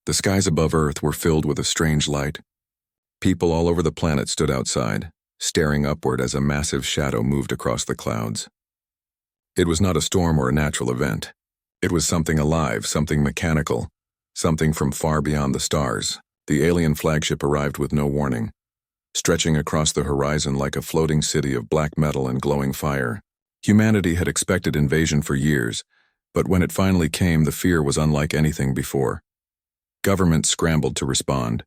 The skies above Earth were filled with a strange light. People all over the planet stood outside, staring upward as a massive shadow moved across the clouds. It was not a storm or a natural event. It was something alive, something mechanical, something from far beyond the stars. The alien flagship arrived with no warning, stretching across the horizon like a floating city of black metal and glowing fire. Humanity had expected invasion for years, but when it finally came, the fear was unlike anything before. Governments scrambled to respond.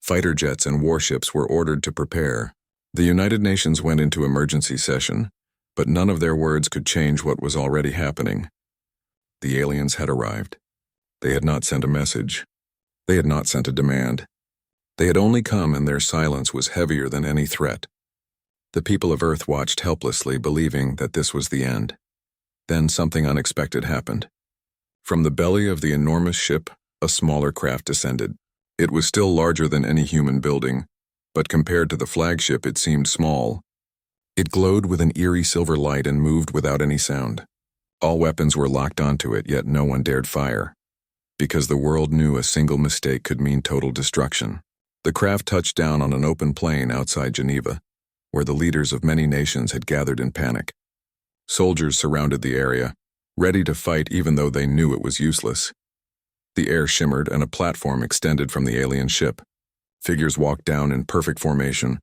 Fighter jets and warships were ordered to prepare. The United Nations went into emergency session, but none of their words could change what was already happening. The aliens had arrived. They had not sent a message. They had not sent a demand. They had only come, and their silence was heavier than any threat. The people of Earth watched helplessly, believing that this was the end. Then something unexpected happened. From the belly of the enormous ship, a smaller craft descended. It was still larger than any human building, but compared to the flagship it seemed small. It glowed with an eerie silver light and moved without any sound. All weapons were locked onto it, yet no one dared fire, because the world knew a single mistake could mean total destruction. The craft touched down on an open plain outside Geneva, where the leaders of many nations had gathered in panic. Soldiers surrounded the area, ready to fight even though they knew it was useless. The air shimmered and a platform extended from the alien ship. Figures walked down in perfect formation,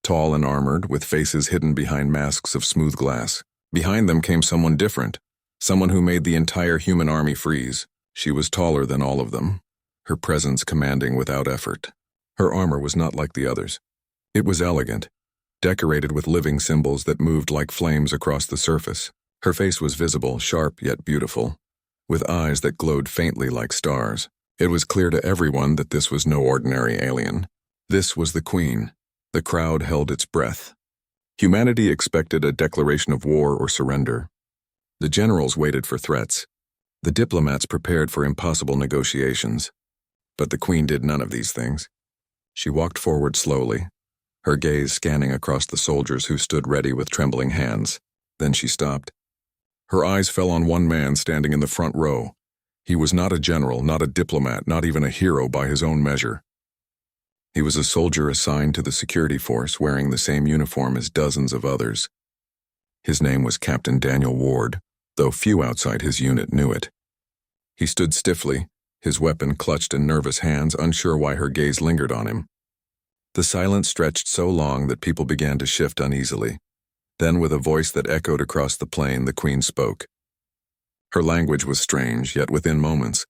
tall and armored, with faces hidden behind masks of smooth glass. Behind them came someone different, someone who made the entire human army freeze. She was taller than all of them, her presence commanding without effort. Her armor was not like the others. It was elegant, decorated with living symbols that moved like flames across the surface. Her face was visible, sharp yet beautiful, with eyes that glowed faintly like stars. It was clear to everyone that this was no ordinary alien. This was the Queen. The crowd held its breath. Humanity expected a declaration of war or surrender. The generals waited for threats. The diplomats prepared for impossible negotiations. But the Queen did none of these things. She walked forward slowly, her gaze scanning across the soldiers who stood ready with trembling hands. Then she stopped. Her eyes fell on one man standing in the front row. He was not a general, not a diplomat, not even a hero by his own measure. He was a soldier assigned to the security force, wearing the same uniform as dozens of others. His name was Captain Daniel Ward, though few outside his unit knew it. He stood stiffly, his weapon clutched in nervous hands, unsure why her gaze lingered on him. The silence stretched so long that people began to shift uneasily. Then, with a voice that echoed across the plain, the Queen spoke. Her language was strange, yet within moments,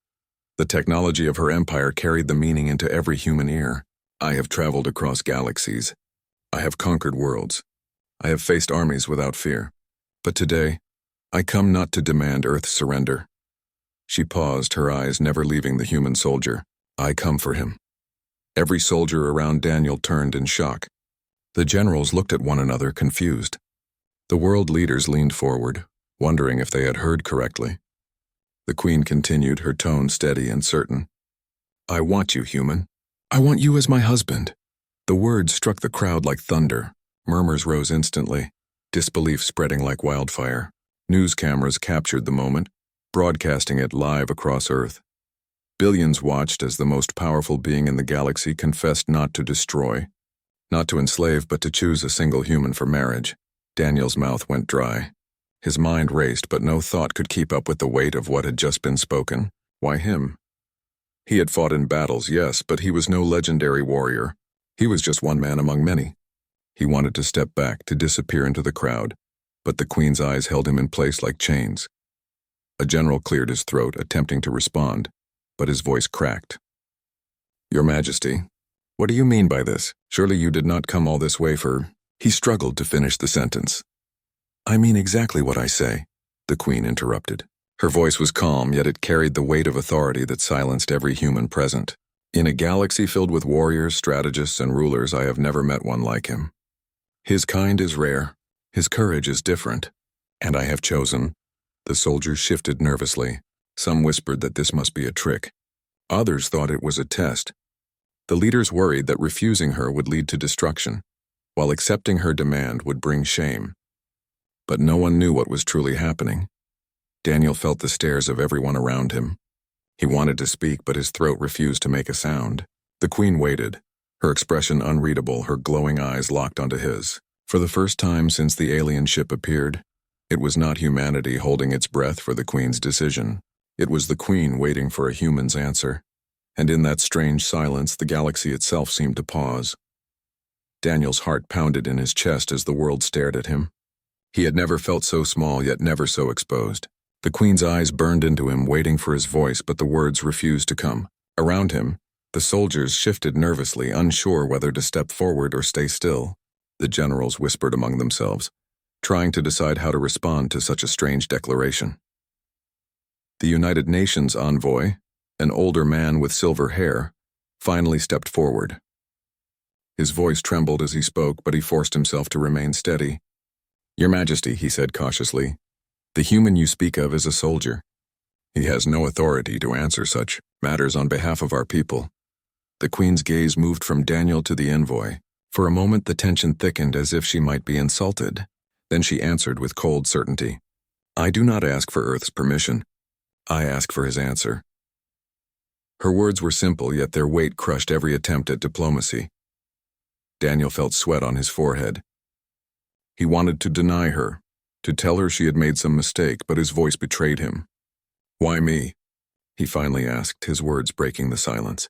the technology of her empire carried the meaning into every human ear. I have traveled across galaxies. I have conquered worlds. I have faced armies without fear. But today, I come not to demand Earth's surrender. She paused, her eyes never leaving the human soldier. I come for him. Every soldier around Daniel turned in shock. The generals looked at one another, confused. The world leaders leaned forward, wondering if they had heard correctly. The Queen continued, her tone steady and certain. I want you, human. I want you as my husband. The words struck the crowd like thunder. Murmurs rose instantly, disbelief spreading like wildfire. News cameras captured the moment, broadcasting it live across Earth. Billions watched as the most powerful being in the galaxy confessed not to destroy, not to enslave, but to choose a single human for marriage. Daniel's mouth went dry. His mind raced, but no thought could keep up with the weight of what had just been spoken. Why him? He had fought in battles, yes, but he was no legendary warrior. He was just one man among many. He wanted to step back, to disappear into the crowd, but the Queen's eyes held him in place like chains. A general cleared his throat, attempting to respond, but his voice cracked. Your Majesty, what do you mean by this? Surely you did not come all this way for... He struggled to finish the sentence. I mean exactly what I say, the Queen interrupted. Her voice was calm, yet it carried the weight of authority that silenced every human present. In a galaxy filled with warriors, strategists, and rulers, I have never met one like him. His kind is rare, his courage is different, and I have chosen. The soldiers shifted nervously. Some whispered that this must be a trick. Others thought it was a test. The leaders worried that refusing her would lead to destruction, while accepting her demand would bring shame. But no one knew what was truly happening. Daniel felt the stares of everyone around him. He wanted to speak, but his throat refused to make a sound. The Queen waited, her expression unreadable, her glowing eyes locked onto his. For the first time since the alien ship appeared, it was not humanity holding its breath for the Queen's decision. It was the Queen waiting for a human's answer. And in that strange silence, the galaxy itself seemed to pause. Daniel's heart pounded in his chest as the world stared at him. He had never felt so small, yet never so exposed. The Queen's eyes burned into him, waiting for his voice, but the words refused to come. Around him, the soldiers shifted nervously, unsure whether to step forward or stay still. The generals whispered among themselves, trying to decide how to respond to such a strange declaration. The United Nations envoy, an older man with silver hair, finally stepped forward. His voice trembled as he spoke, but he forced himself to remain steady. "Your Majesty," he said cautiously, "the human you speak of is a soldier. He has no authority to answer such matters on behalf of our people." The Queen's gaze moved from Daniel to the envoy. For a moment the tension thickened as if she might be insulted. Then she answered with cold certainty, "I do not ask for Earth's permission. I ask for his answer." Her words were simple, yet their weight crushed every attempt at diplomacy. Daniel felt sweat on his forehead. He wanted to deny her, to tell her she had made some mistake, but his voice betrayed him. "Why me?" he finally asked, his words breaking the silence.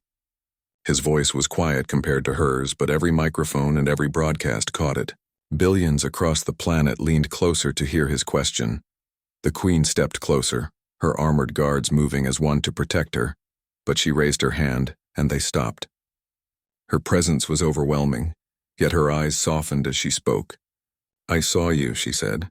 His voice was quiet compared to hers, but every microphone and every broadcast caught it. Billions across the planet leaned closer to hear his question. The Queen stepped closer, her armored guards moving as one to protect her, but she raised her hand, and they stopped. Her presence was overwhelming, yet her eyes softened as she spoke. "I saw you," she said.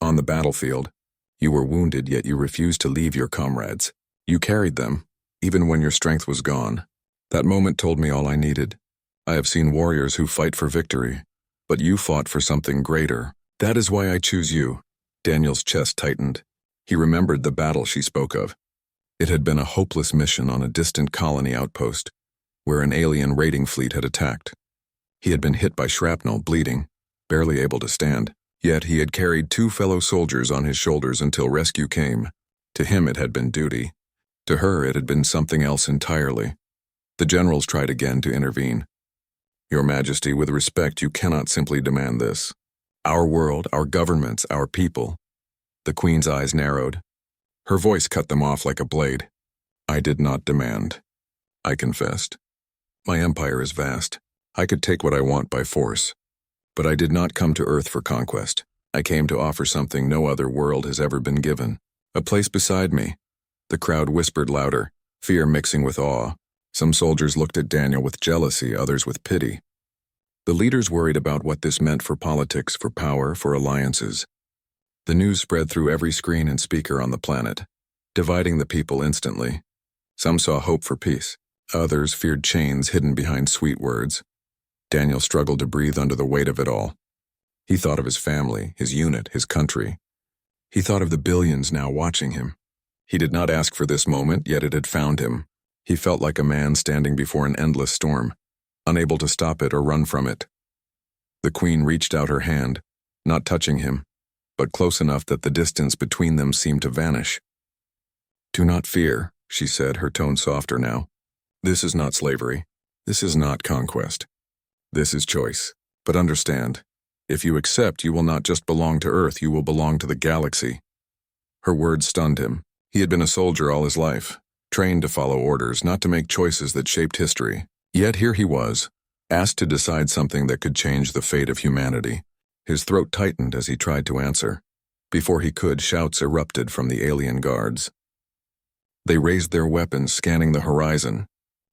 "On the battlefield. You were wounded, yet you refused to leave your comrades. You carried them, even when your strength was gone. That moment told me all I needed. I have seen warriors who fight for victory, but you fought for something greater. That is why I choose you." Daniel's chest tightened. He remembered the battle she spoke of. It had been a hopeless mission on a distant colony outpost, where an alien raiding fleet had attacked. He had been hit by shrapnel, bleeding, barely able to stand. Yet he had carried 2 fellow soldiers on his shoulders until rescue came. To him it had been duty. To her it had been something else entirely. The generals tried again to intervene. "Your Majesty, with respect, you cannot simply demand this. Our world, our governments, our people." The Queen's eyes narrowed. Her voice cut them off like a blade. "I did not demand. I confessed. My empire is vast. I could take what I want by force. But I did not come to Earth for conquest. I came to offer something no other world has ever been given. A place beside me." The crowd whispered louder, fear mixing with awe. Some soldiers looked at Daniel with jealousy, others with pity. The leaders worried about what this meant for politics, for power, for alliances. The news spread through every screen and speaker on the planet, dividing the people instantly. Some saw hope for peace. Others feared chains hidden behind sweet words. Daniel struggled to breathe under the weight of it all. He thought of his family, his unit, his country. He thought of the billions now watching him. He did not ask for this moment, yet it had found him. He felt like a man standing before an endless storm, unable to stop it or run from it. The Queen reached out her hand, not touching him, but close enough that the distance between them seemed to vanish. "Do not fear," she said, her tone softer now. "This is not slavery. This is not conquest. This is choice. But understand, if you accept, you will not just belong to Earth, you will belong to the galaxy." Her words stunned him. He had been a soldier all his life, trained to follow orders, not to make choices that shaped history. Yet here he was, asked to decide something that could change the fate of humanity. His throat tightened as he tried to answer. Before he could, shouts erupted from the alien guards. They raised their weapons, scanning the horizon.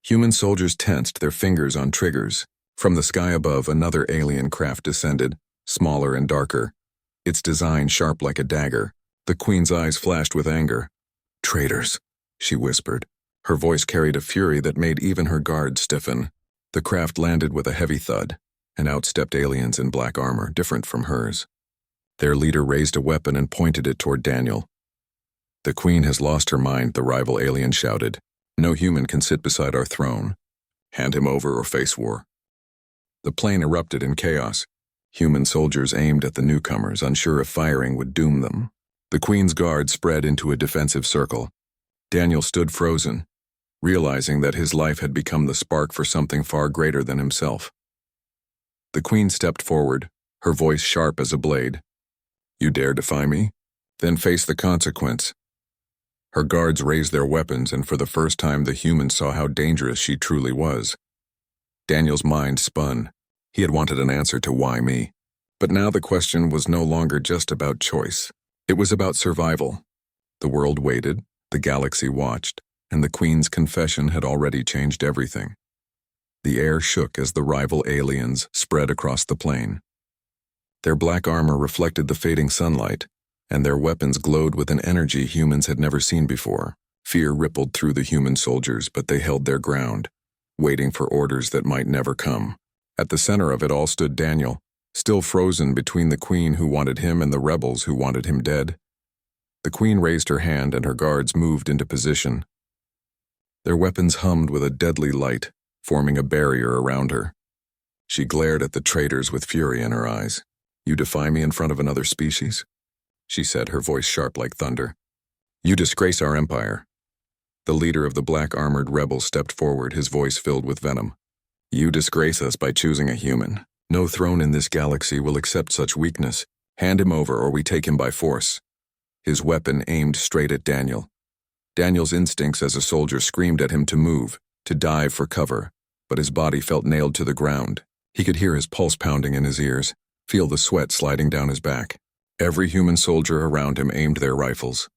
Human soldiers tensed, their fingers on triggers. From the sky above, another alien craft descended, smaller and darker, its design sharp like a dagger. The Queen's eyes flashed with anger. "Traitors," she whispered. Her voice carried a fury that made even her guards stiffen. The craft landed with a heavy thud, and out stepped aliens in black armor, different from hers. Their leader raised a weapon and pointed it toward Daniel. "The Queen has lost her mind," the rival alien shouted. "No human can sit beside our throne. Hand him over or face war." The plane erupted in chaos. Human soldiers aimed at the newcomers, unsure if firing would doom them. The Queen's guard spread into a defensive circle. Daniel stood frozen, realizing that his life had become the spark for something far greater than himself. The queen stepped forward, her voice sharp as a blade. "You dare defy me? Then face the consequence." Her guards raised their weapons, and for the first time the humans saw how dangerous she truly was. Daniel's mind spun. He had wanted an answer to why me. But now the question was no longer just about choice. It was about survival. The world waited, the galaxy watched, and the Queen's confession had already changed everything. The air shook as the rival aliens spread across the plain. Their black armor reflected the fading sunlight, and their weapons glowed with an energy humans had never seen before. Fear rippled through the human soldiers, but they held their ground, waiting for orders that might never come. At the center of it all stood Daniel, still frozen between the Queen who wanted him and the rebels who wanted him dead. The Queen raised her hand and her guards moved into position. Their weapons hummed with a deadly light, forming a barrier around her. She glared at the traitors with fury in her eyes. "You defy me in front of another species?" she said, her voice sharp like thunder. "You disgrace our empire." The leader of the black-armored rebels stepped forward, his voice filled with venom. "You disgrace us by choosing a human. No throne in this galaxy will accept such weakness. Hand him over or we take him by force." His weapon aimed straight at Daniel. Daniel's instincts as a soldier screamed at him to move, to dive for cover, but his body felt nailed to the ground. He could hear his pulse pounding in his ears, feel the sweat sliding down his back. Every human soldier around him aimed their rifles.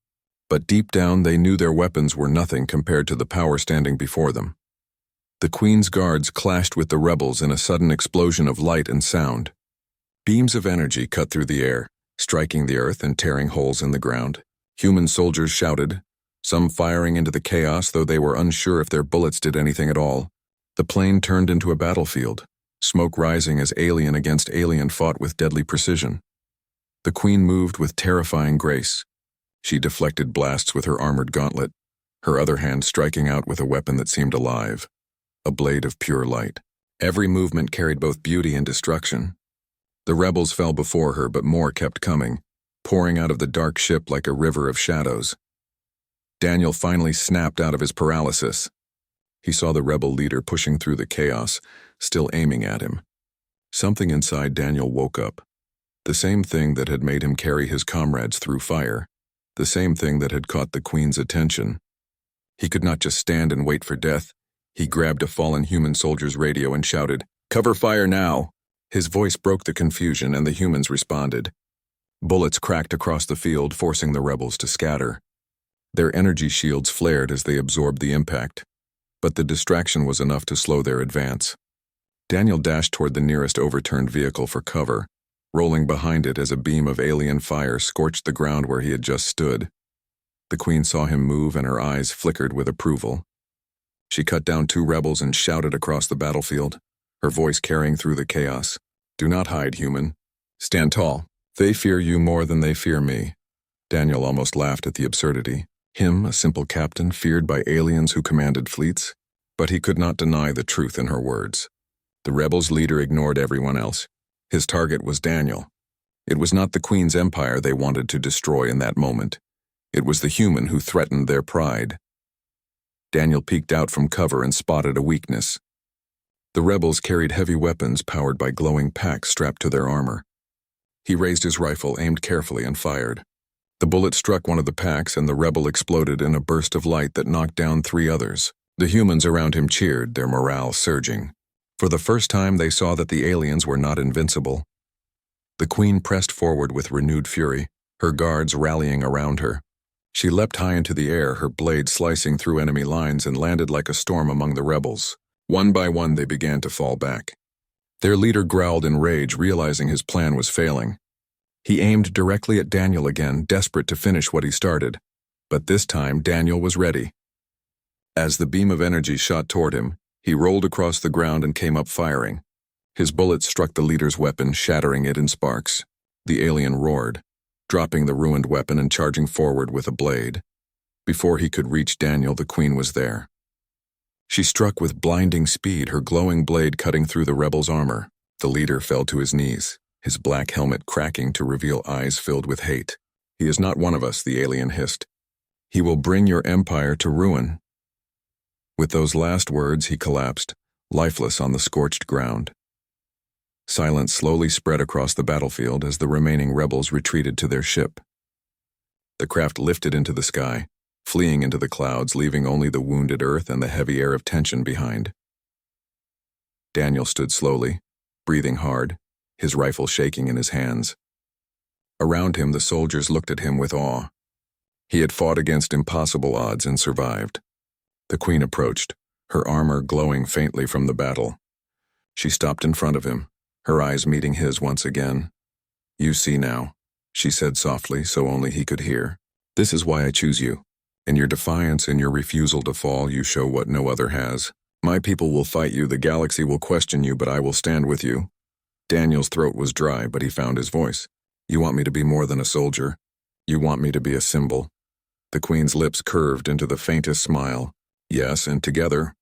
But deep down they knew their weapons were nothing compared to the power standing before them. The Queen's guards clashed with the rebels in a sudden explosion of light and sound. Beams of energy cut through the air, striking the earth and tearing holes in the ground. Human soldiers shouted, some firing into the chaos, though they were unsure if their bullets did anything at all. The plain turned into a battlefield, smoke rising as alien against alien fought with deadly precision. The Queen moved with terrifying grace. She deflected blasts with her armored gauntlet, her other hand striking out with a weapon that seemed alive, a blade of pure light. Every movement carried both beauty and destruction. The rebels fell before her, but more kept coming, pouring out of the dark ship like a river of shadows. Daniel finally snapped out of his paralysis. He saw the rebel leader pushing through the chaos, still aiming at him. Something inside Daniel woke up. The same thing that had made him carry his comrades through fire. The same thing that had caught the Queen's attention. He could not just stand and wait for death. He grabbed a fallen human soldier's radio and shouted, "Cover fire now!" His voice broke the confusion and the humans responded. Bullets cracked across the field, forcing the rebels to scatter. Their energy shields flared as they absorbed the impact, but the distraction was enough to slow their advance. Daniel dashed toward the nearest overturned vehicle for cover, rolling behind it as a beam of alien fire scorched the ground where he had just stood. The Queen saw him move and her eyes flickered with approval. She cut down 2 rebels and shouted across the battlefield, her voice carrying through the chaos. "Do not hide, human. Stand tall. They fear you more than they fear me." Daniel almost laughed at the absurdity. Him, a simple captain, feared by aliens who commanded fleets? But he could not deny the truth in her words. The rebels' leader ignored everyone else. His target was Daniel. It was not the Queen's empire they wanted to destroy in that moment. It was the human who threatened their pride. Daniel peeked out from cover and spotted a weakness. The rebels carried heavy weapons powered by glowing packs strapped to their armor. He raised his rifle, aimed carefully, and fired. The bullet struck one of the packs and the rebel exploded in a burst of light that knocked down 3 others. The humans around him cheered, their morale surging. For the first time they saw that the aliens were not invincible. The Queen pressed forward with renewed fury, her guards rallying around her. She leapt high into the air, her blade slicing through enemy lines, and landed like a storm among the rebels. One by one they began to fall back. Their leader growled in rage, realizing his plan was failing. He aimed directly at Daniel again, desperate to finish what he started. But this time Daniel was ready. As the beam of energy shot toward him, he rolled across the ground and came up firing. His bullets struck the leader's weapon, shattering it in sparks. The alien roared, dropping the ruined weapon and charging forward with a blade. Before he could reach Daniel, the Queen was there. She struck with blinding speed, her glowing blade cutting through the rebel's armor. The leader fell to his knees, his black helmet cracking to reveal eyes filled with hate. "He is not one of us," the alien hissed. He will bring your empire to ruin." With those last words, he collapsed, lifeless on the scorched ground. Silence slowly spread across the battlefield as the remaining rebels retreated to their ship. The craft lifted into the sky, fleeing into the clouds, leaving only the wounded earth and the heavy air of tension behind. Daniel stood slowly, breathing hard, his rifle shaking in his hands. Around him, the soldiers looked at him with awe. He had fought against impossible odds and survived. The Queen approached, her armor glowing faintly from the battle. She stopped in front of him, her eyes meeting his once again. "You see now," she said softly so only he could hear. "This is why I choose you. In your defiance and your refusal to fall, you show what no other has. My people will fight you, the galaxy will question you, but I will stand with you." Daniel's throat was dry, but he found his voice. "You want me to be more than a soldier. You want me to be a symbol." The Queen's lips curved into the faintest smile. "Yes, and together,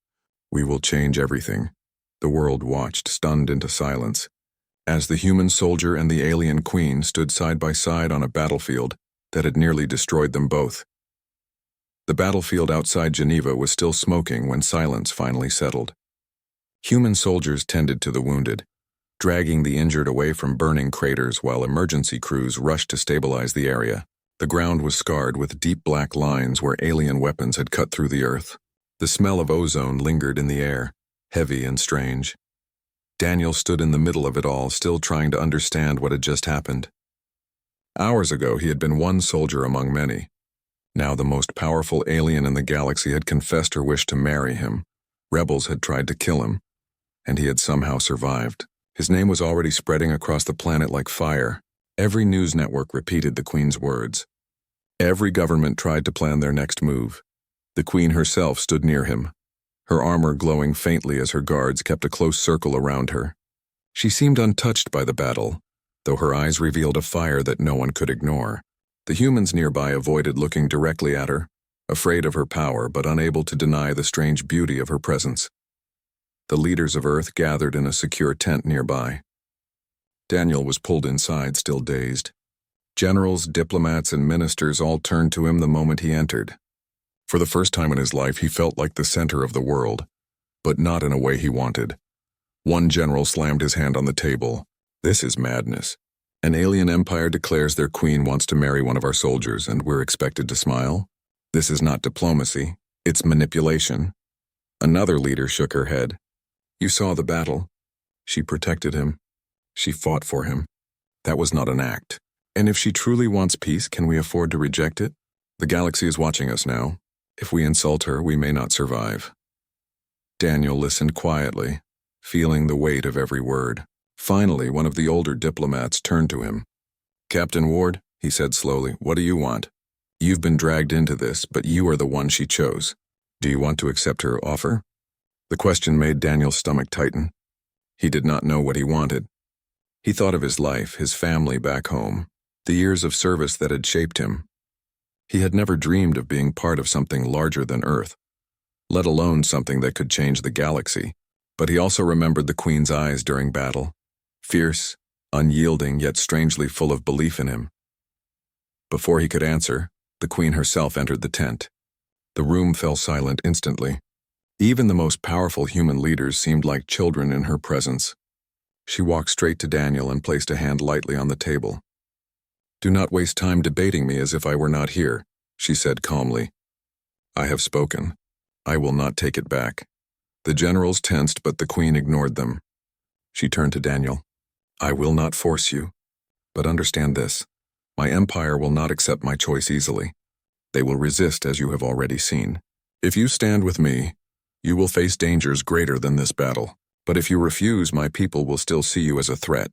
we will change everything." The world watched, stunned into silence, as the human soldier and the alien queen stood side by side on a battlefield that had nearly destroyed them both. The battlefield outside Geneva was still smoking when silence finally settled. Human soldiers tended to the wounded, dragging the injured away from burning craters while emergency crews rushed to stabilize the area. The ground was scarred with deep black lines where alien weapons had cut through the earth. The smell of ozone lingered in the air, heavy and strange. Daniel stood in the middle of it all, still trying to understand what had just happened. Hours ago, he had been one soldier among many. Now the most powerful alien in the galaxy had confessed her wish to marry him. Rebels had tried to kill him, and he had somehow survived. His name was already spreading across the planet like fire. Every news network repeated the Queen's words. Every government tried to plan their next move. The Queen herself stood near him, her armor glowing faintly as her guards kept a close circle around her. She seemed untouched by the battle, though her eyes revealed a fire that no one could ignore. The humans nearby avoided looking directly at her, afraid of her power but unable to deny the strange beauty of her presence. The leaders of Earth gathered in a secure tent nearby. Daniel was pulled inside, still dazed. Generals, diplomats, and ministers all turned to him the moment he entered. For the first time in his life, he felt like the center of the world, but not in a way he wanted. One general slammed his hand on the table. "This is madness. An alien empire declares their queen wants to marry one of our soldiers, and we're expected to smile? This is not diplomacy, it's manipulation." Another leader shook her head. "You saw the battle. She protected him. She fought for him. That was not an act. And if she truly wants peace, can we afford to reject it? The galaxy is watching us now. If we insult her, we may not survive." Daniel listened quietly, feeling the weight of every word. Finally, one of the older diplomats turned to him. "Captain Ward," he said slowly, "what do you want? You've been dragged into this, but you are the one she chose. Do you want to accept her offer?" The question made Daniel's stomach tighten. He did not know what he wanted. He thought of his life, his family back home, the years of service that had shaped him. He had never dreamed of being part of something larger than Earth, let alone something that could change the galaxy. But he also remembered the Queen's eyes during battle, fierce, unyielding, yet strangely full of belief in him. Before he could answer, the Queen herself entered the tent. The room fell silent instantly. Even the most powerful human leaders seemed like children in her presence. She walked straight to Daniel and placed a hand lightly on the table. "Do not waste time debating me as if I were not here," she said calmly. "I have spoken. I will not take it back." The generals tensed, but the Queen ignored them. She turned to Daniel. "I will not force you, but understand this. My empire will not accept my choice easily. They will resist, as you have already seen. If you stand with me, you will face dangers greater than this battle. But if you refuse, my people will still see you as a threat,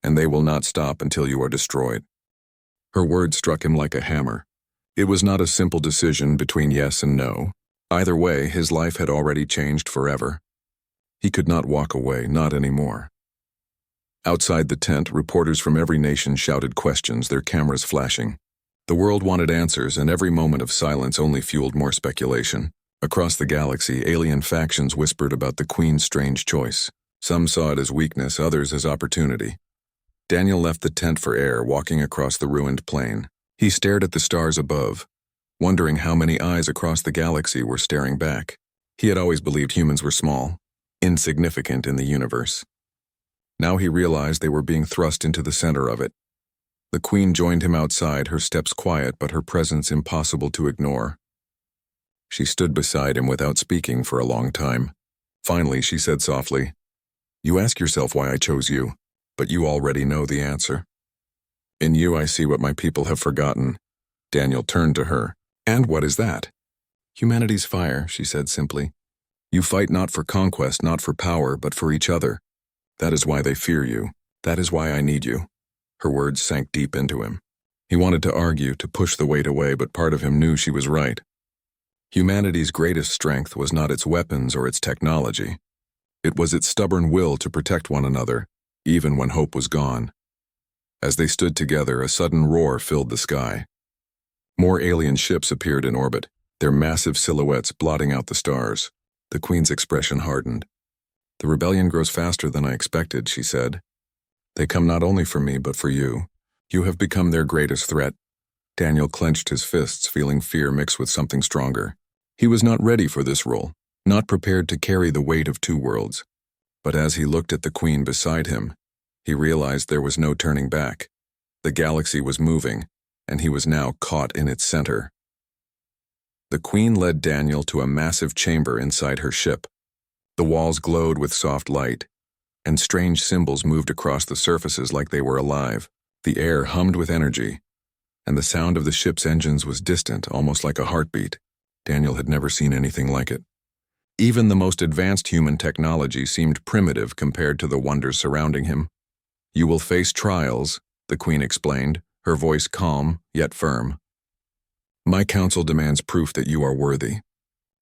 and they will not stop until you are destroyed." Her words struck him like a hammer. It was not a simple decision between yes and no. Either way, his life had already changed forever. He could not walk away, not anymore. Outside the tent, reporters from every nation shouted questions, their cameras flashing. The world wanted answers, and every moment of silence only fueled more speculation. Across the galaxy, alien factions whispered about the Queen's strange choice. Some saw it as weakness, others as opportunity. Daniel left the tent for air, walking across the ruined plain. He stared at the stars above, wondering how many eyes across the galaxy were staring back. He had always believed humans were small, insignificant in the universe. Now he realized they were being thrust into the center of it. The Queen joined him outside, her steps quiet but her presence impossible to ignore. She stood beside him without speaking for a long time. Finally, she said softly, "You ask yourself why I chose you, but you already know the answer. In you I see what my people have forgotten." Daniel turned to her. "And what is that?" "Humanity's fire," she said simply. "You fight not for conquest, not for power, but for each other. That is why they fear you. That is why I need you." Her words sank deep into him. He wanted to argue, to push the weight away, but part of him knew she was right. Humanity's greatest strength was not its weapons or its technology. It was its stubborn will to protect one another, even when hope was gone. As they stood together, a sudden roar filled the sky. More alien ships appeared in orbit, their massive silhouettes blotting out the stars. The Queen's expression hardened. "The rebellion grows faster than I expected," she said. "They come not only for me, but for you. You have become their greatest threat." Daniel clenched his fists, feeling fear mixed with something stronger. He was not ready for this role, not prepared to carry the weight of two worlds. But as he looked at the Queen beside him, he realized there was no turning back. The galaxy was moving, and he was now caught in its center. The Queen led Daniel to a massive chamber inside her ship. The walls glowed with soft light, and strange symbols moved across the surfaces like they were alive. The air hummed with energy, and the sound of the ship's engines was distant, almost like a heartbeat. Daniel had never seen anything like it. Even the most advanced human technology seemed primitive compared to the wonders surrounding him. "You will face trials," the Queen explained, her voice calm yet firm. "My council demands proof that you are worthy,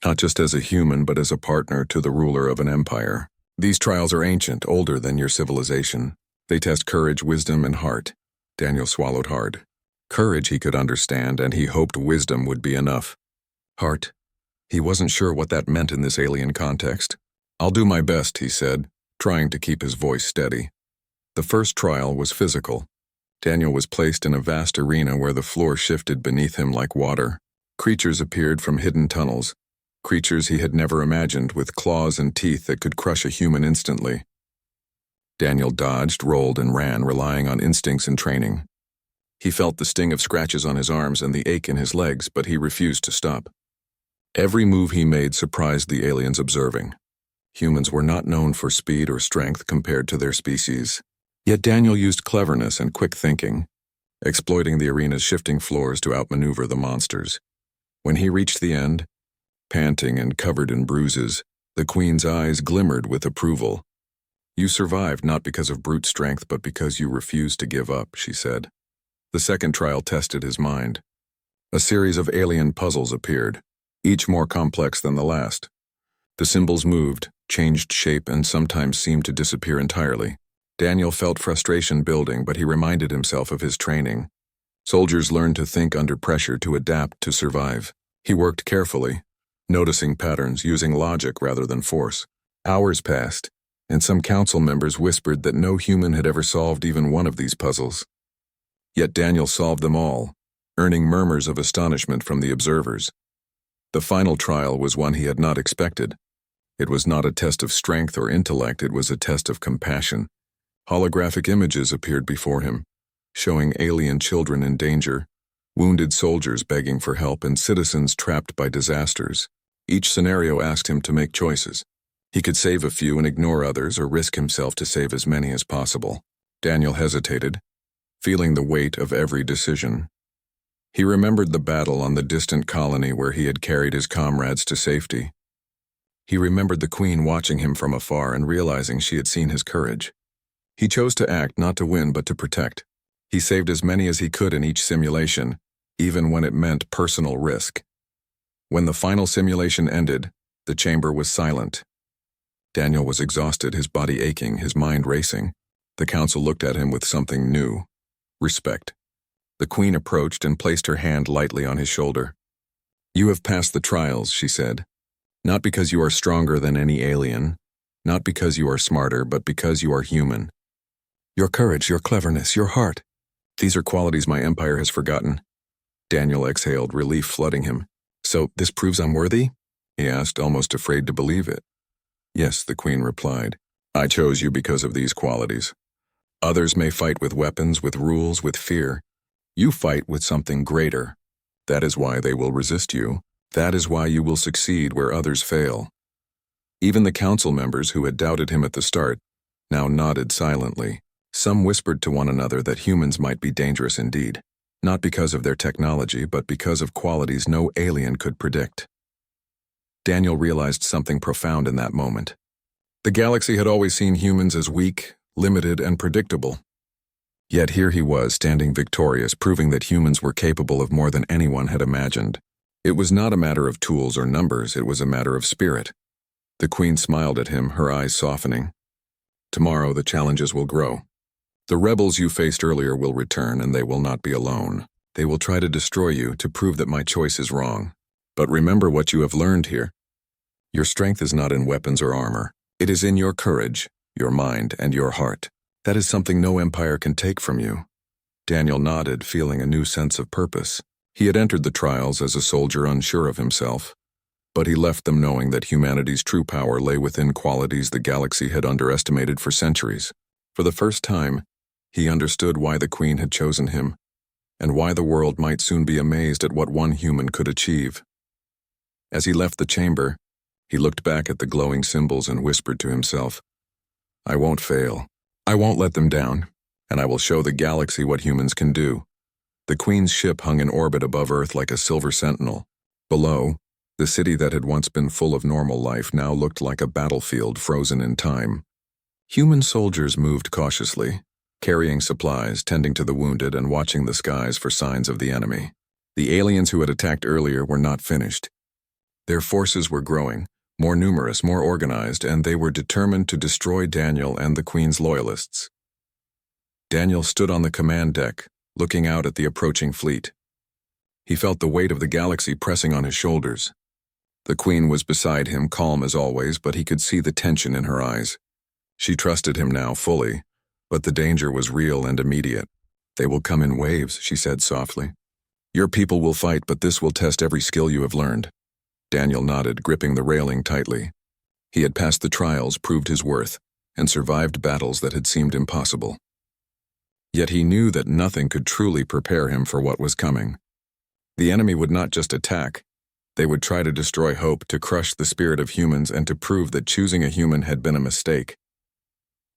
not just as a human but as a partner to the ruler of an empire. These trials are ancient, older than your civilization. They test courage, wisdom, and heart." Daniel swallowed hard. Courage he could understand, and he hoped wisdom would be enough. Heart? He wasn't sure what that meant in this alien context. "I'll do my best," he said, trying to keep his voice steady. The first trial was physical. Daniel was placed in a vast arena where the floor shifted beneath him like water. Creatures appeared from hidden tunnels, creatures he had never imagined, with claws and teeth that could crush a human instantly. Daniel dodged, rolled, and ran, relying on instincts and training. He felt the sting of scratches on his arms and the ache in his legs, but he refused to stop. Every move he made surprised the aliens observing. Humans were not known for speed or strength compared to their species. Yet Daniel used cleverness and quick thinking, exploiting the arena's shifting floors to outmaneuver the monsters. When he reached the end, panting and covered in bruises, the Queen's eyes glimmered with approval. "You survived not because of brute strength, but because you refused to give up," she said. The second trial tested his mind. A series of alien puzzles appeared, each more complex than the last. The symbols moved, changed shape, and sometimes seemed to disappear entirely. Daniel felt frustration building, but he reminded himself of his training. Soldiers learned to think under pressure, to adapt, to survive. He worked carefully, noticing patterns, using logic rather than force. Hours passed, and some council members whispered that no human had ever solved even one of these puzzles. Yet Daniel solved them all, earning murmurs of astonishment from the observers. The final trial was one he had not expected. It was not a test of strength or intellect, it was a test of compassion. Holographic images appeared before him, showing alien children in danger, wounded soldiers begging for help, and citizens trapped by disasters. Each scenario asked him to make choices. He could save a few and ignore others, or risk himself to save as many as possible. Daniel hesitated, feeling the weight of every decision. He remembered the battle on the distant colony where he had carried his comrades to safety. He remembered the Queen watching him from afar and realizing she had seen his courage. He chose to act, not to win, but to protect. He saved as many as he could in each simulation, even when it meant personal risk. When the final simulation ended, the chamber was silent. Daniel was exhausted, his body aching, his mind racing. The council looked at him with something new: respect. The Queen approached and placed her hand lightly on his shoulder. "You have passed the trials," she said. "Not because you are stronger than any alien, not because you are smarter, but because you are human. Your courage, your cleverness, your heart, these are qualities my empire has forgotten. Daniel exhaled, relief flooding him. "So, this proves I'm worthy?" he asked, almost afraid to believe it. "Yes," the Queen replied. "I chose you because of these qualities. Others may fight with weapons, with rules, with fear. You fight with something greater. That is why they will resist you. That is why you will succeed where others fail." Even the council members who had doubted him at the start now nodded silently. Some whispered to one another that humans might be dangerous indeed, not because of their technology, but because of qualities no alien could predict. Daniel realized something profound in that moment. The galaxy had always seen humans as weak, limited, and predictable. Yet here he was, standing victorious, proving that humans were capable of more than anyone had imagined. It was not a matter of tools or numbers, it was a matter of spirit. The Queen smiled at him, her eyes softening. "Tomorrow the challenges will grow. The rebels you faced earlier will return, and they will not be alone. They will try to destroy you, to prove that my choice is wrong. But remember what you have learned here. Your strength is not in weapons or armor. It is in your courage, your mind, and your heart. That is something no empire can take from you." Daniel nodded, feeling a new sense of purpose. He had entered the trials as a soldier unsure of himself, but he left them knowing that humanity's true power lay within qualities the galaxy had underestimated for centuries. For the first time, he understood why the Queen had chosen him, and why the world might soon be amazed at what one human could achieve. As he left the chamber, he looked back at the glowing symbols and whispered to himself, "I won't fail. I won't let them down, and I will show the galaxy what humans can do." The Queen's ship hung in orbit above Earth like a silver sentinel. Below, the city that had once been full of normal life now looked like a battlefield frozen in time. Human soldiers moved cautiously, carrying supplies, tending to the wounded, and watching the skies for signs of the enemy. The aliens who had attacked earlier were not finished. Their forces were growing, more numerous, more organized, and they were determined to destroy Daniel and the Queen's loyalists. Daniel stood on the command deck, looking out at the approaching fleet. He felt the weight of the galaxy pressing on his shoulders. The Queen was beside him, calm as always, but he could see the tension in her eyes. She trusted him now fully, but the danger was real and immediate. "They will come in waves," she said softly. "Your people will fight, but this will test every skill you have learned." Daniel nodded, gripping the railing tightly. He had passed the trials, proved his worth, and survived battles that had seemed impossible. Yet he knew that nothing could truly prepare him for what was coming. The enemy would not just attack. They would try to destroy hope, to crush the spirit of humans, and to prove that choosing a human had been a mistake.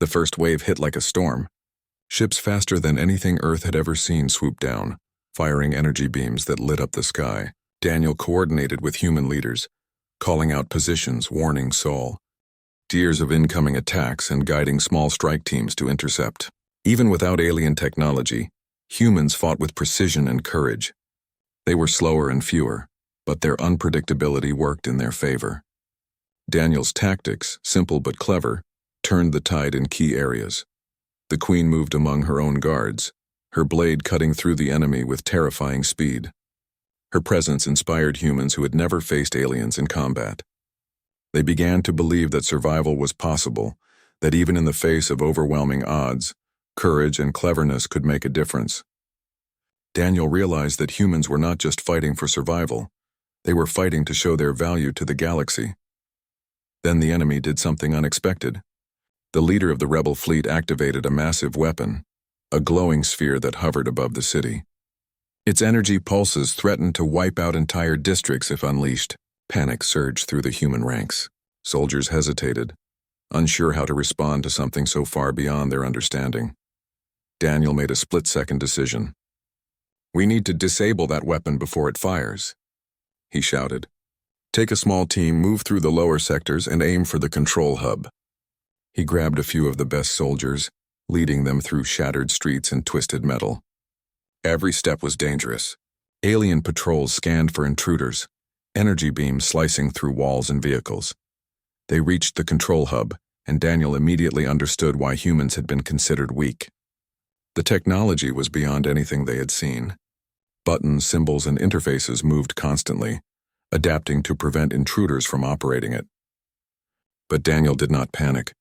The first wave hit like a storm. Ships faster than anything Earth had ever seen swooped down, firing energy beams that lit up the sky. Daniel coordinated with human leaders, calling out positions, warning Saul. Tiers of incoming attacks and guiding small strike teams to intercept. Even without alien technology, humans fought with precision and courage. They were slower and fewer, but their unpredictability worked in their favor. Daniel's tactics, simple but clever, turned the tide in key areas. The Queen moved among her own guards, her blade cutting through the enemy with terrifying speed. Her presence inspired humans who had never faced aliens in combat. They began to believe that survival was possible, that even in the face of overwhelming odds, courage and cleverness could make a difference. Daniel realized that humans were not just fighting for survival, they were fighting to show their value to the galaxy. Then the enemy did something unexpected. The leader of the rebel fleet activated a massive weapon, a glowing sphere that hovered above the city. Its energy pulses threatened to wipe out entire districts if unleashed. Panic surged through the human ranks. Soldiers hesitated, unsure how to respond to something so far beyond their understanding. Daniel made a split-second decision. "We need to disable that weapon before it fires," he shouted. "Take a small team, move through the lower sectors, and aim for the control hub." He grabbed a few of the best soldiers, leading them through shattered streets and twisted metal. Every step was dangerous. Alien patrols scanned for intruders, energy beams slicing through walls and vehicles. They reached the control hub, and Daniel immediately understood why humans had been considered weak. The technology was beyond anything they had seen. Buttons, symbols, and interfaces moved constantly, adapting to prevent intruders from operating it. But Daniel did not panic.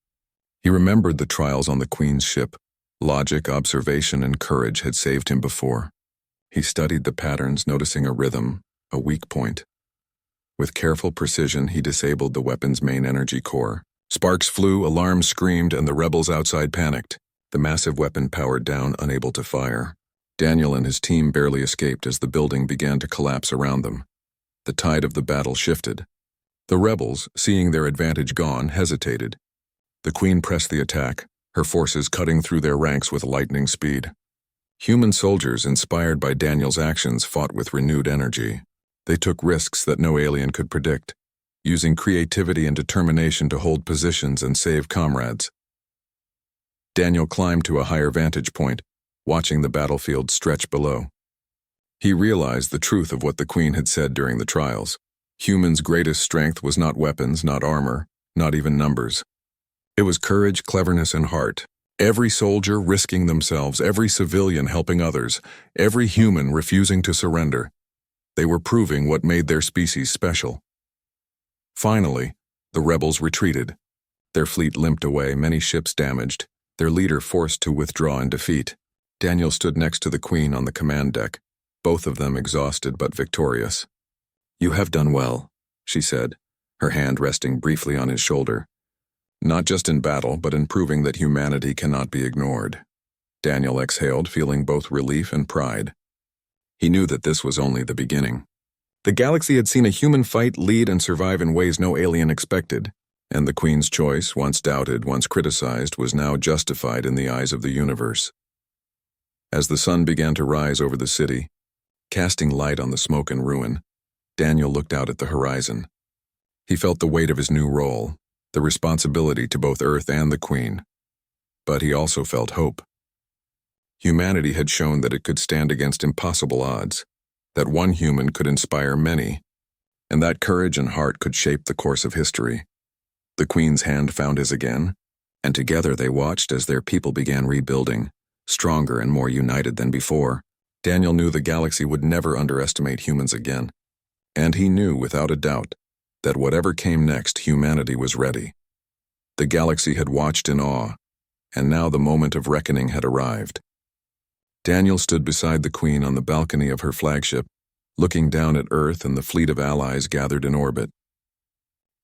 He remembered the trials on the Queen's ship. Logic, observation, and courage had saved him before. He studied the patterns, noticing a rhythm, a weak point. With careful precision, he disabled the weapon's main energy core. Sparks flew, alarms screamed, and the rebels outside panicked. The massive weapon powered down, unable to fire. Daniel and his team barely escaped as the building began to collapse around them. The tide of the battle shifted. The rebels, seeing their advantage gone, hesitated. The Queen pressed the attack, her forces cutting through their ranks with lightning speed. Human soldiers, inspired by Daniel's actions, fought with renewed energy. They took risks that no alien could predict, using creativity and determination to hold positions and save comrades. Daniel climbed to a higher vantage point, watching the battlefield stretch below. He realized the truth of what the Queen had said during the trials. Humans' greatest strength was not weapons, not armor, not even numbers. It was courage, cleverness, and heart. Every soldier risking themselves, every civilian helping others, every human refusing to surrender. They were proving what made their species special. Finally, the rebels retreated. Their fleet limped away, many ships damaged, their leader forced to withdraw in defeat. Daniel stood next to the Queen on the command deck, both of them exhausted but victorious. "You have done well," she said, her hand resting briefly on his shoulder. "Not just in battle, but in proving that humanity cannot be ignored." Daniel exhaled, feeling both relief and pride. He knew that this was only the beginning. The galaxy had seen a human fight, lead, and survive in ways no alien expected, and the Queen's choice, once doubted, once criticized, was now justified in the eyes of the universe. As the sun began to rise over the city, casting light on the smoke and ruin, Daniel looked out at the horizon. He felt the weight of his new role, the responsibility to both Earth and the Queen. But he also felt hope. Humanity had shown that it could stand against impossible odds, that one human could inspire many, and that courage and heart could shape the course of history. The Queen's hand found his again, and together they watched as their people began rebuilding, stronger and more united than before. Daniel knew the galaxy would never underestimate humans again, and he knew without a doubt that whatever came next, humanity was ready. The galaxy had watched in awe, and now the moment of reckoning had arrived. Daniel stood beside the Queen on the balcony of her flagship, looking down at Earth and the fleet of allies gathered in orbit.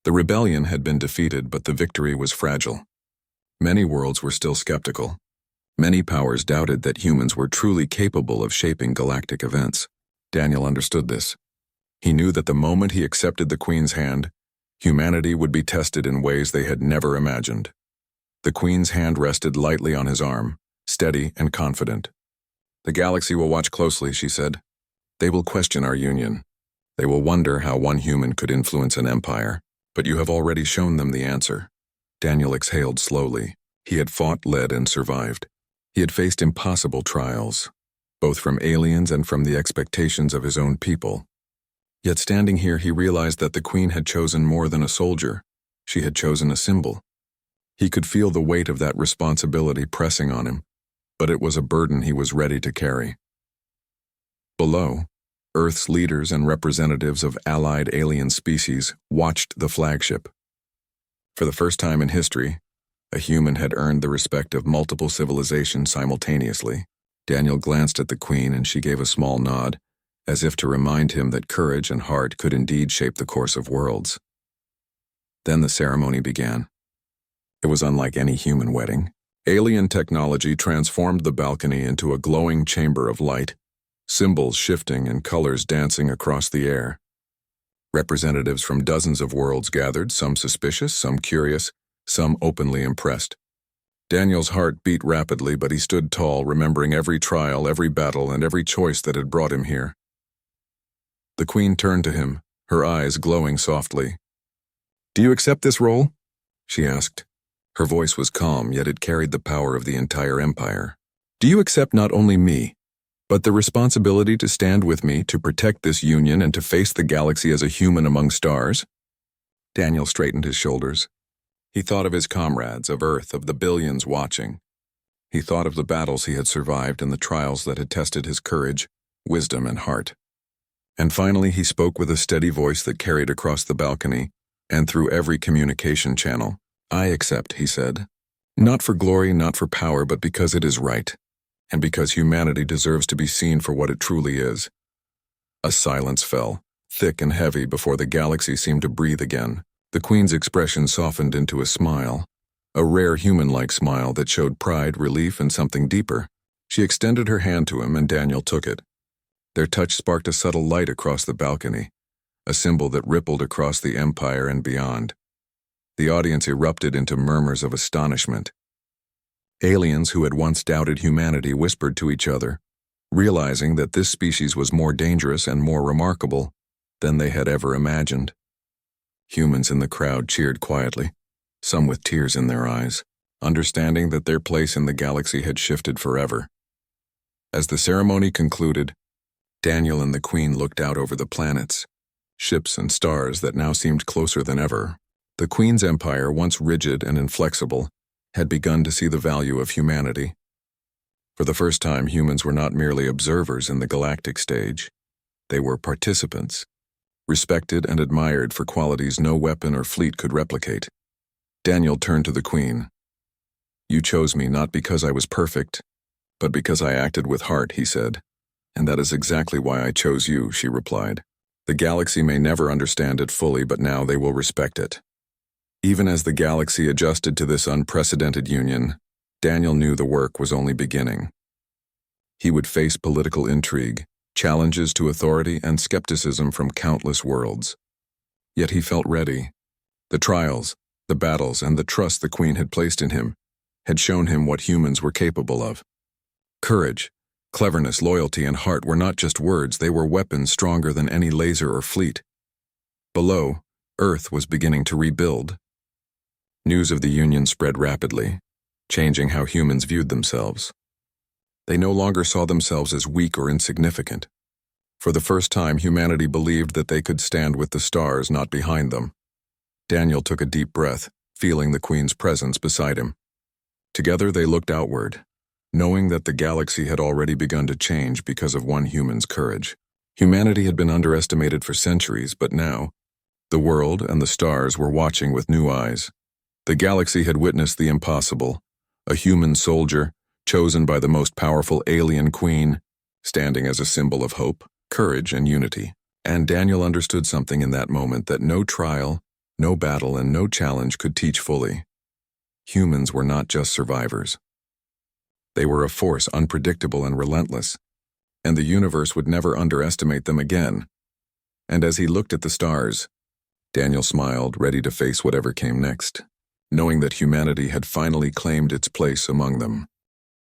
The rebellion had been defeated, but the victory was fragile. Many worlds were still skeptical. Many powers doubted that humans were truly capable of shaping galactic events. Daniel understood this. He knew that the moment he accepted the Queen's hand, humanity would be tested in ways they had never imagined. The Queen's hand rested lightly on his arm, steady and confident. "The galaxy will watch closely," she said. "They will question our union. They will wonder how one human could influence an empire, but you have already shown them the answer." Daniel exhaled slowly. He had fought, led, and survived. He had faced impossible trials, both from aliens and from the expectations of his own people. Yet standing here, he realized that the Queen had chosen more than a soldier. She had chosen a symbol. He could feel the weight of that responsibility pressing on him, but it was a burden he was ready to carry. Below, Earth's leaders and representatives of allied alien species watched the flagship. For the first time in history, a human had earned the respect of multiple civilizations simultaneously. Daniel glanced at the Queen and she gave a small nod, as if to remind him that courage and heart could indeed shape the course of worlds. Then the ceremony began. It was unlike any human wedding. Alien technology transformed the balcony into a glowing chamber of light, symbols shifting and colors dancing across the air. Representatives from dozens of worlds gathered, some suspicious, some curious, some openly impressed. Daniel's heart beat rapidly, but he stood tall, remembering every trial, every battle, and every choice that had brought him here. The Queen turned to him, her eyes glowing softly. "Do you accept this role?" she asked. Her voice was calm, yet it carried the power of the entire empire. "Do you accept not only me, but the responsibility to stand with me, to protect this union, and to face the galaxy as a human among stars?" Daniel straightened his shoulders. He thought of his comrades, of Earth, of the billions watching. He thought of the battles he had survived and the trials that had tested his courage, wisdom, and heart. And finally he spoke with a steady voice that carried across the balcony and through every communication channel. "I accept," he said. "Not for glory, not for power, but because it is right. and because humanity deserves to be seen for what it truly is. A silence fell, thick and heavy, before the galaxy seemed to breathe again. The Queen's expression softened into a smile, a rare human-like smile that showed pride, relief, and something deeper. She extended her hand to him, and Daniel took it. Their touch sparked a subtle light across the balcony, a symbol that rippled across the Empire and beyond. The audience erupted into murmurs of astonishment. Aliens who had once doubted humanity whispered to each other, realizing that this species was more dangerous and more remarkable than they had ever imagined. Humans in the crowd cheered quietly, some with tears in their eyes, understanding that their place in the galaxy had shifted forever. As the ceremony concluded, Daniel and the Queen looked out over the planets, ships and stars that now seemed closer than ever. The Queen's empire, once rigid and inflexible, had begun to see the value of humanity. For the first time, humans were not merely observers in the galactic stage. They were participants, respected and admired for qualities no weapon or fleet could replicate. Daniel turned to the Queen. "You chose me not because I was perfect, but because I acted with heart," he said. "And that is exactly why I chose you," she replied. "The galaxy may never understand it fully, but now they will respect it." Even as the galaxy adjusted to this unprecedented union, Daniel knew the work was only beginning. He would face political intrigue, challenges to authority, and skepticism from countless worlds. Yet he felt ready. The trials, the battles, and the trust the Queen had placed in him had shown him what humans were capable of. Courage, cleverness, loyalty, and heart were not just words, they were weapons stronger than any laser or fleet. Below, Earth was beginning to rebuild. News of the Union spread rapidly, changing how humans viewed themselves. They no longer saw themselves as weak or insignificant. For the first time, humanity believed that they could stand with the stars, not behind them. Daniel took a deep breath, feeling the Queen's presence beside him. Together they looked outward, knowing that the galaxy had already begun to change because of one human's courage. Humanity had been underestimated for centuries, but now, the world and the stars were watching with new eyes. The galaxy had witnessed the impossible, a human soldier, chosen by the most powerful alien queen, standing as a symbol of hope, courage, and unity. And Daniel understood something in that moment that no trial, no battle, and no challenge could teach fully. Humans were not just survivors. They were a force unpredictable and relentless, and the universe would never underestimate them again. And as he looked at the stars, Daniel smiled, ready to face whatever came next, knowing that humanity had finally claimed its place among them.